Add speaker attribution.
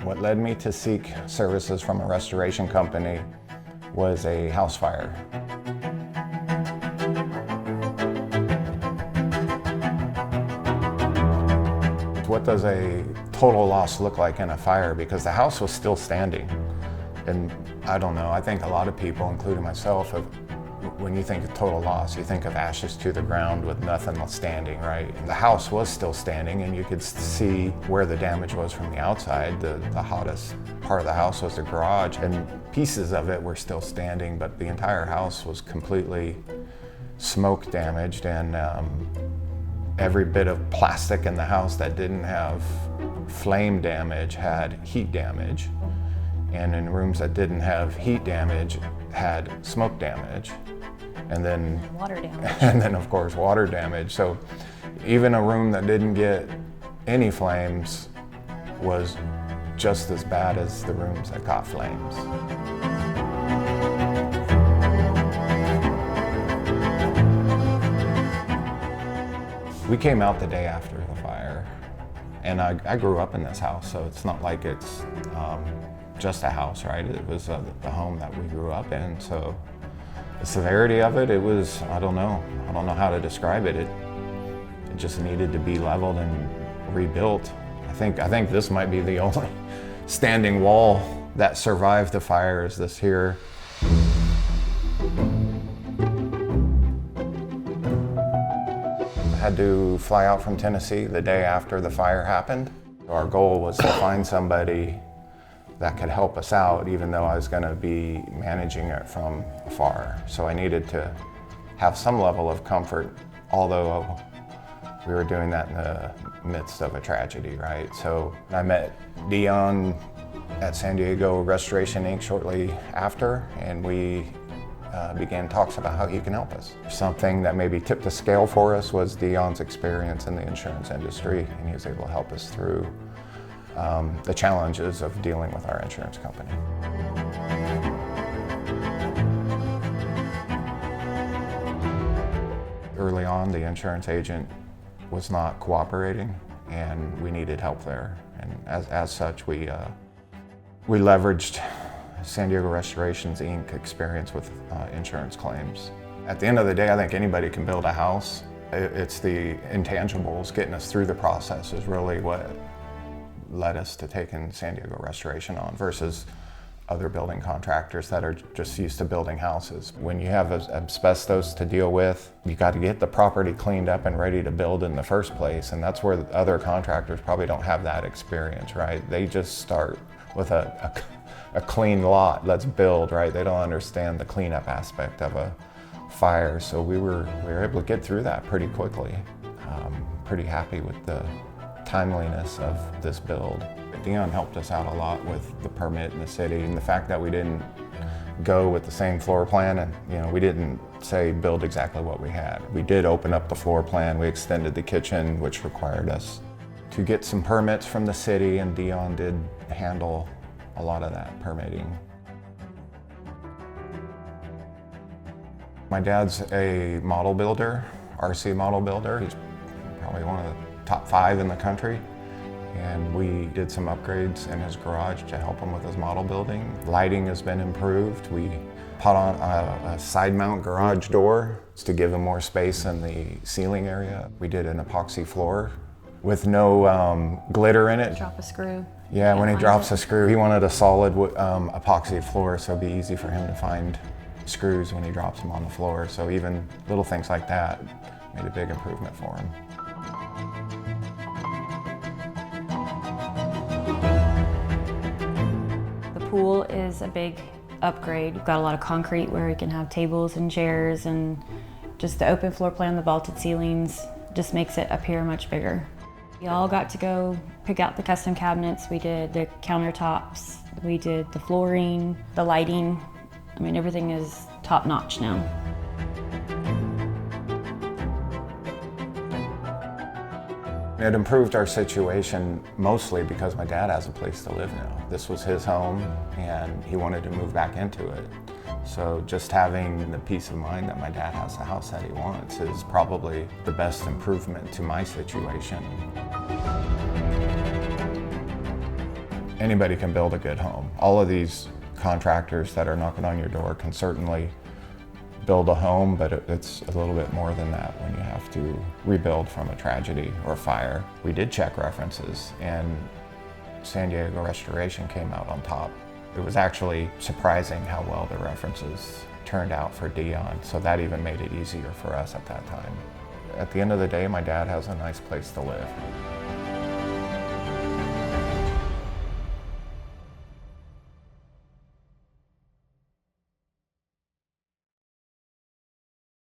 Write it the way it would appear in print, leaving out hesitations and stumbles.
Speaker 1: What led me to seek services from a restoration company was a house fire. What does a total loss look like in a fire? Because the house was still standing. And I don't know, I think a lot of people, including myself, when you think of total loss, you think of ashes to the ground with nothing standing, right? The house was still standing and you could see where the damage was from the outside. The hottest part of the house was the garage, and pieces of it were still standing, but the entire house was completely smoke damaged, and every bit of plastic in the house that didn't have flame damage had heat damage. And in rooms that didn't have heat damage had smoke damage. And then
Speaker 2: water damage.
Speaker 1: And then of course water damage. So even a room that didn't get any flames was just as bad as the rooms that got flames. We came out the day after the fire, and I grew up in this house, so it's not like it's just a house, right? It was the home that we grew up in. So the severity of it, it was, I don't know how to describe it. It just needed to be leveled and rebuilt. I think this might be the only standing wall that survived the fire, is this here. I had to fly out from Tennessee the day after the fire happened. Our goal was to find somebody that could help us out, even though I was going to be managing it from afar. So I needed to have some level of comfort, although we were doing that in the midst of a tragedy, right? So I met Dion at San Diego Restoration Inc. shortly after, and we began talks about how he can help us. Something that maybe tipped the scale for us was Dion's experience in the insurance industry, and he was able to help us through the challenges of dealing with our insurance company. Early on, the insurance agent was not cooperating, and we needed help there. And as such, we leveraged San Diego Restorations Inc. experience with insurance claims. At the end of the day, I think anybody can build a house. It's the intangibles getting us through the process is really what led us to taking San Diego Restoration on versus other building contractors that are just used to building houses. When you have asbestos to deal with, you got to get the property cleaned up and ready to build in the first place, and that's where other contractors probably don't have that experience, right? They just start with a clean lot, let's build, right? They don't understand the cleanup aspect of a fire, so we were able to get through that pretty quickly. Pretty happy with the timeliness of this build. Dion helped us out a lot with the permit in the city, and the fact that we didn't go with the same floor plan, and we didn't say build exactly what we had. We did open up the floor plan, we extended the kitchen, which required us to get some permits from the city, and Dion did handle a lot of that permitting. My dad's a model builder, RC model builder. He's probably one of the top 5 in the country. And we did some upgrades in his garage to help him with his model building. Lighting has been improved. We put on a side mount garage door to give him more space in the ceiling area. We did an epoxy floor with no glitter in it.
Speaker 2: Drop a screw.
Speaker 1: Yeah, when he drops a screw, he wanted a solid epoxy floor, so it'd be easy for him to find screws when he drops them on the floor. So even little things like that made a big improvement for him.
Speaker 2: The pool is a big upgrade. We've got a lot of concrete where we can have tables and chairs, and just the open floor plan, the vaulted ceilings, just makes it appear much bigger. We all got to go pick out the custom cabinets. We did the countertops, we did the flooring, the lighting. I mean, everything is top notch now.
Speaker 1: It improved our situation mostly because my dad has a place to live now. This was his home and he wanted to move back into it. So just having the peace of mind that my dad has the house that he wants is probably the best improvement to my situation. Anybody can build a good home. All of these contractors that are knocking on your door can certainly build a home, but it's a little bit more than that when you have to rebuild from a tragedy or fire. We did check references, and San Diego Restoration came out on top. It was actually surprising how well the references turned out for Dion, so that even made it easier for us at that time. At the end of the day, my dad has a nice place to live.